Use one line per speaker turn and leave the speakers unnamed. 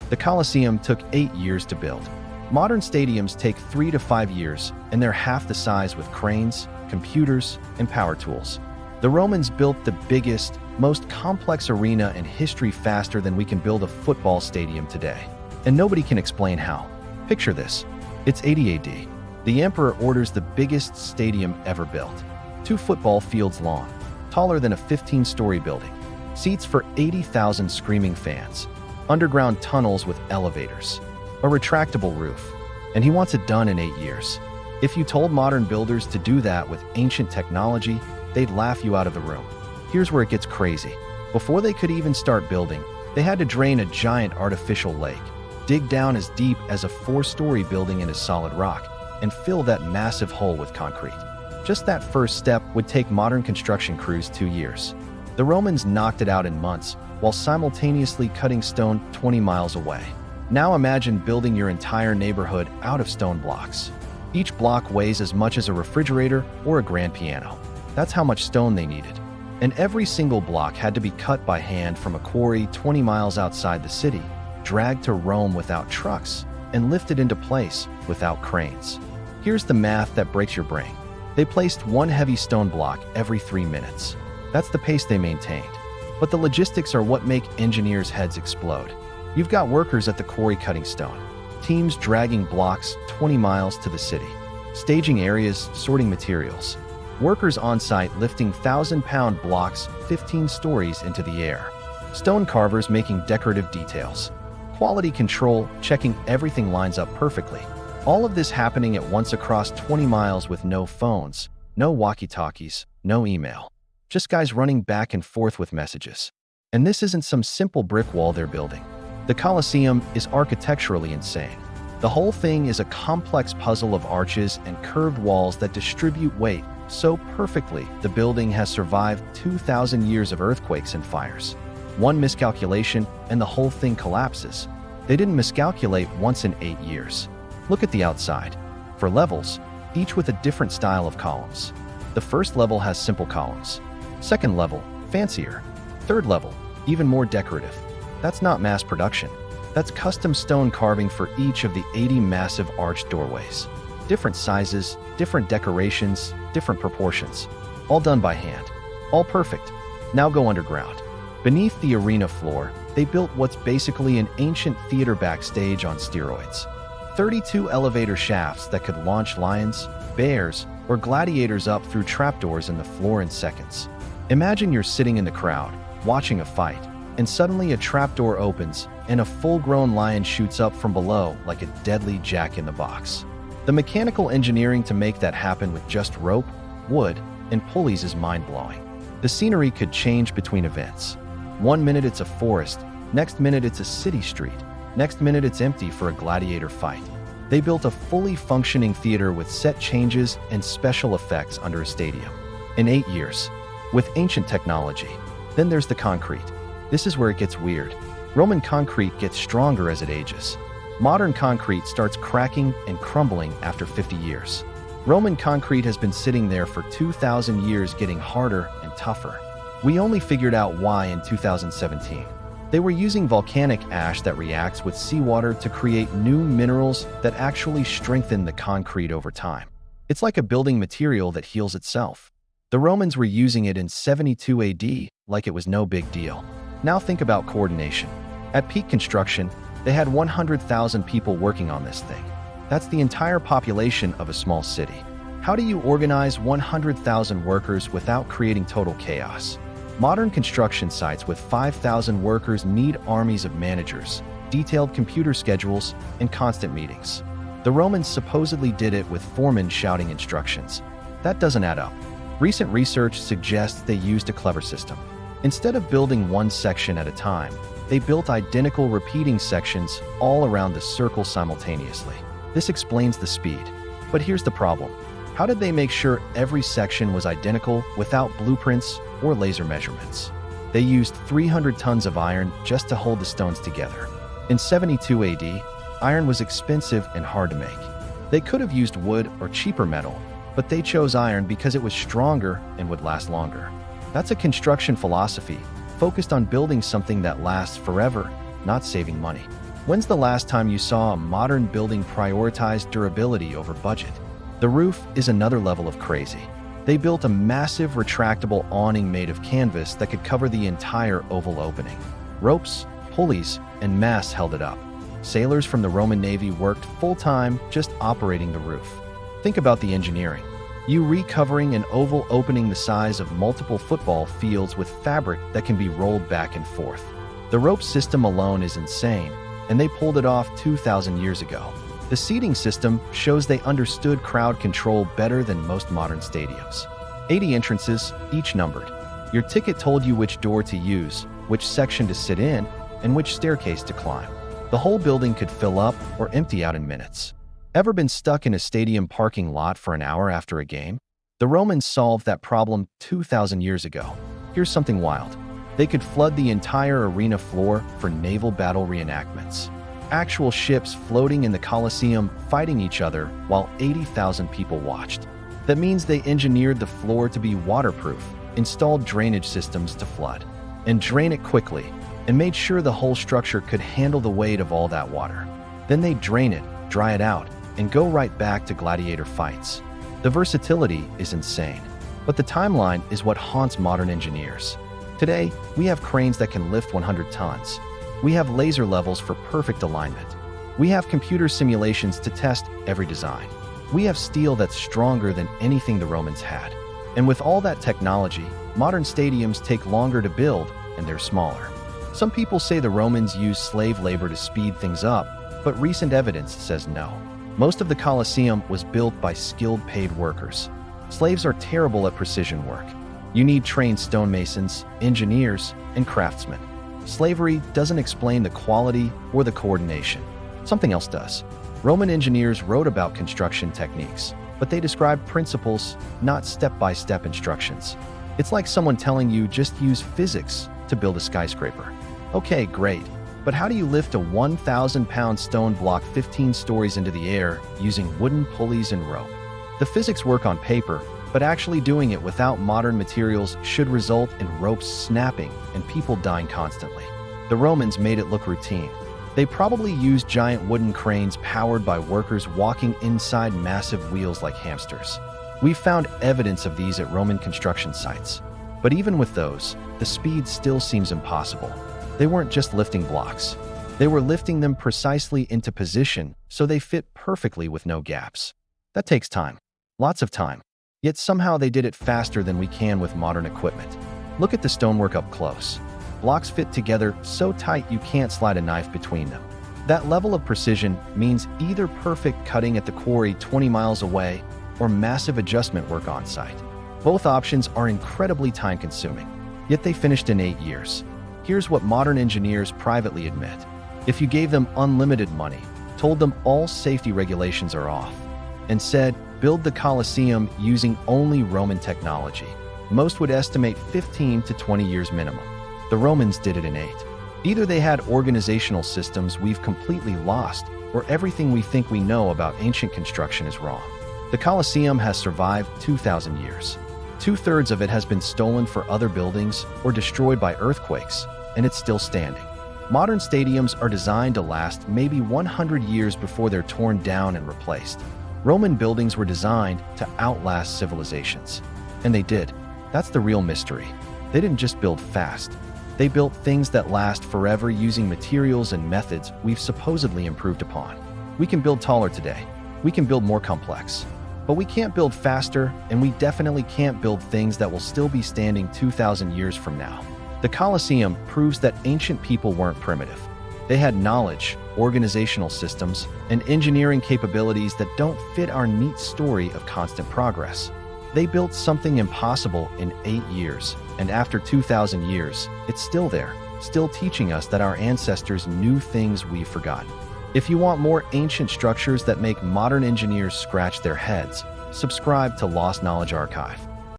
The Colosseum took 8 years to build. Modern stadiums take 3 to 5 years, and they're half the size with cranes, computers, and power tools. The Romans built the biggest, most complex arena in history faster than we can build a football stadium today. And nobody can explain how. Picture this. It's 80 AD. The emperor orders the biggest stadium ever built. 2 football fields long, taller than a 15-story building. Seats for 80,000 screaming fans. Underground tunnels with elevators. A retractable roof. And he wants it done in 8 years. If you told modern builders to do that with ancient technology, they'd laugh you out of the room. Here's where it gets crazy. Before they could even start building, they had to drain a giant artificial lake, dig down as deep as a 4-story building into solid rock, and fill that massive hole with concrete. Just that first step would take modern construction crews 2 years. The Romans knocked it out in months, while simultaneously cutting stone 20 miles away. Now imagine building your entire neighborhood out of stone blocks. Each block weighs as much as a refrigerator or a grand piano. That's how much stone they needed. And every single block had to be cut by hand from a quarry 20 miles outside the city, dragged to Rome without trucks, and lifted into place without cranes. Here's the math that breaks your brain. They placed 1 heavy stone block every 3 minutes. That's the pace they maintained. But the logistics are what make engineers' heads explode. You've got workers at the quarry cutting stone, teams dragging blocks 20 miles to the city, staging areas, sorting materials, workers on site lifting 1,000-pound blocks 15 stories into the air, stone carvers making decorative details, quality control checking everything lines up perfectly. All of this happening at once across 20 miles with no phones, no walkie-talkies, no email. Just guys running back and forth with messages. And this isn't some simple brick wall they're building. The Colosseum is architecturally insane. The whole thing is a complex puzzle of arches and curved walls that distribute weight so perfectly the building has survived 2,000 years of earthquakes and fires. One miscalculation and the whole thing collapses. They didn't miscalculate once in 8 years. Look at the outside. For levels, each with a different style of columns. The first level has simple columns. Second level, fancier. Third level, even more decorative. That's not mass production. That's custom stone carving for each of the 80 massive arched doorways. Different sizes, different decorations, different proportions. All done by hand. All perfect. Now go underground. Beneath the arena floor, they built what's basically an ancient theater backstage on steroids. 32 elevator shafts that could launch lions, bears, or gladiators up through trapdoors in the floor in seconds. Imagine you're sitting in the crowd, watching a fight, and suddenly a trapdoor opens and a full-grown lion shoots up from below like a deadly jack-in-the-box. The mechanical engineering to make that happen with just rope, wood, and pulleys is mind-blowing. The scenery could change between events. One minute it's a forest, next minute it's a city street, next minute it's empty for a gladiator fight. They built a fully functioning theater with set changes and special effects under a stadium. In 8 years. With ancient technology. Then there's the concrete. This is where it gets weird. Roman concrete gets stronger as it ages. Modern concrete starts cracking and crumbling after 50 years. Roman concrete has been sitting there for 2,000 years getting harder and tougher. We only figured out why in 2017. They were using volcanic ash that reacts with seawater to create new minerals that actually strengthen the concrete over time. It's like a building material that heals itself. The Romans were using it in 72 AD like it was no big deal. Now think about coordination. At peak construction, they had 100,000 people working on this thing. That's the entire population of a small city. How do you organize 100,000 workers without creating total chaos? Modern construction sites with 5,000 workers need armies of managers, detailed computer schedules, and constant meetings. The Romans supposedly did it with foremen shouting instructions. That doesn't add up. Recent research suggests they used a clever system. Instead of building one section at a time, they built identical repeating sections all around the circle simultaneously. This explains the speed. But here's the problem. How did they make sure every section was identical without blueprints or laser measurements? They used 300 tons of iron just to hold the stones together. In 72 AD, iron was expensive and hard to make. They could have used wood or cheaper metal, but they chose iron because it was stronger and would last longer. That's a construction philosophy, focused on building something that lasts forever, not saving money. When's the last time you saw a modern building prioritize durability over budget? The roof is another level of crazy. They built a massive retractable awning made of canvas that could cover the entire oval opening. Ropes, pulleys, and masts held it up. Sailors from the Roman Navy worked full-time just operating the roof. Think about the engineering. You recovering an oval opening the size of multiple football fields with fabric that can be rolled back and forth. The rope system alone is insane, and they pulled it off 2,000 years ago. The seating system shows they understood crowd control better than most modern stadiums. 80 entrances, each numbered. Your ticket told you which door to use, which section to sit in, and which staircase to climb. The whole building could fill up or empty out in minutes. Ever been stuck in a stadium parking lot for an hour after a game? The Romans solved that problem 2,000 years ago. Here's something wild. They could flood the entire arena floor for naval battle reenactments. Actual ships floating in the Colosseum fighting each other while 80,000 people watched. That means they engineered the floor to be waterproof, installed drainage systems to flood, and drain it quickly, and made sure the whole structure could handle the weight of all that water. Then they drain it, dry it out, and go right back to gladiator fights. The versatility is insane, but the timeline is what haunts modern engineers. Today, we have cranes that can lift 100 tons. We have laser levels for perfect alignment. We have computer simulations to test every design. We have steel that's stronger than anything the Romans had. And with all that technology, modern stadiums take longer to build and they're smaller. Some people say the Romans used slave labor to speed things up, but recent evidence says no. Most of the Colosseum was built by skilled paid workers. Slaves are terrible at precision work. You need trained stonemasons, engineers, and craftsmen. Slavery doesn't explain the quality or the coordination. Something else does. Roman engineers wrote about construction techniques, but they described principles, not step-by-step instructions. It's like someone telling you just use physics to build a skyscraper. Okay, great. But how do you lift a 1,000-pound stone block 15 stories into the air using wooden pulleys and rope? The physics work on paper, but actually doing it without modern materials should result in ropes snapping and people dying constantly. The Romans made it look routine. They probably used giant wooden cranes powered by workers walking inside massive wheels like hamsters. We've found evidence of these at Roman construction sites. But even with those, the speed still seems impossible. They weren't just lifting blocks. They were lifting them precisely into position so they fit perfectly with no gaps. That takes time. Lots of time. Yet somehow they did it faster than we can with modern equipment. Look at the stonework up close. Blocks fit together so tight you can't slide a knife between them. That level of precision means either perfect cutting at the quarry 20 miles away or massive adjustment work on site. Both options are incredibly time-consuming, yet they finished in 8 years. Here's what modern engineers privately admit. If you gave them unlimited money, told them all safety regulations are off, and said, build the Colosseum using only Roman technology, most would estimate 15 to 20 years minimum. The Romans did it in 8. Either they had organizational systems we've completely lost, or everything we think we know about ancient construction is wrong. The Colosseum has survived 2,000 years. 2/3 of it has been stolen for other buildings or destroyed by earthquakes, and it's still standing. Modern stadiums are designed to last maybe 100 years before they're torn down and replaced. Roman buildings were designed to outlast civilizations. And they did. That's the real mystery. They didn't just build fast. They built things that last forever using materials and methods we've supposedly improved upon. We can build taller today. We can build more complex. But we can't build faster, and we definitely can't build things that will still be standing 2,000 years from now. The Colosseum proves that ancient people weren't primitive. They had knowledge, organizational systems, and engineering capabilities that don't fit our neat story of constant progress. They built something impossible in 8 years, and after 2,000 years, it's still there, still teaching us that our ancestors knew things we've forgotten. If you want more ancient structures that make modern engineers scratch their heads, subscribe to Lost Knowledge Archive.